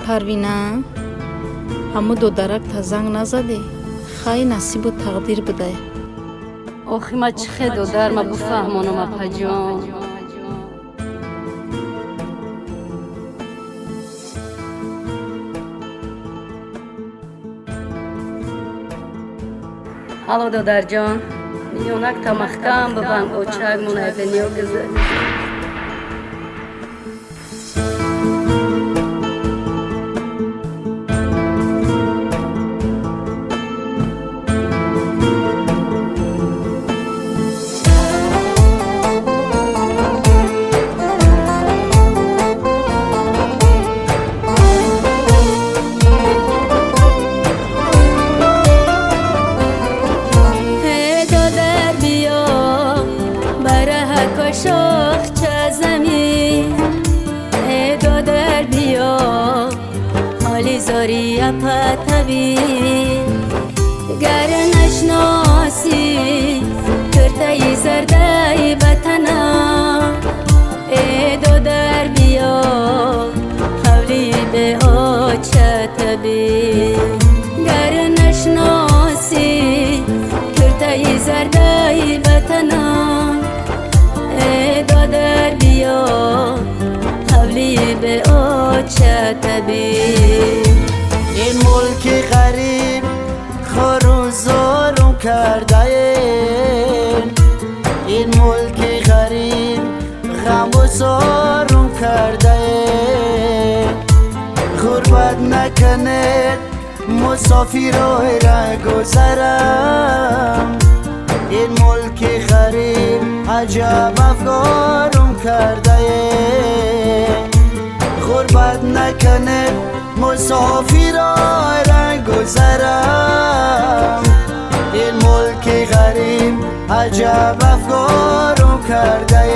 Парвина, ҳаму додарак та занг назаде? Хай насибу тақдир будай. Охи ма чӣ хе додар ма буфаҳмонам апаҷон. Алло додарҷон, миллионак та маҳкам бубанд очак мунай бениё гиза. زاری اپتبی گر نشناسی کرده زرده بطنا ای دادر بیا حولی به آچتبی گر نشناسی کرده زرده بطنا ای دادر بیا حولی به آچتبی این ملک غریب خور و زارم کرده این ملک غریب غم و زارم کرده غربت نکند مسافرای را گذرم این ملک غریب عجب افکارم کرده غربت نکند مسافرای را گذرم این ملک غریب عجب افکارم کرده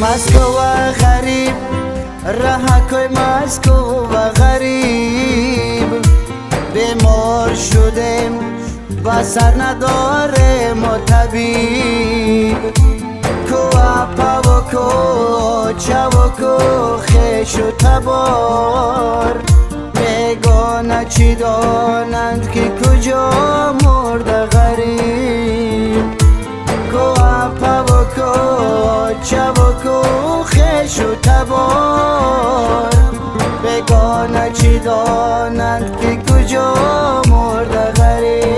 مسکو غریب راه کوی مسکو غریب بیمار شدیم بسر نداریم و طبیب کو اپا و کو چا و کو خیش و تبار میگانه چی دانند که کجا مرد غریب کو اپا و کو چا و کو خیش و تبار بگانه چی دانند که کجا مرد غریب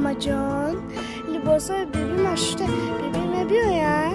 Ama Can, libasa bibi nashte, bibi ne biyo ya?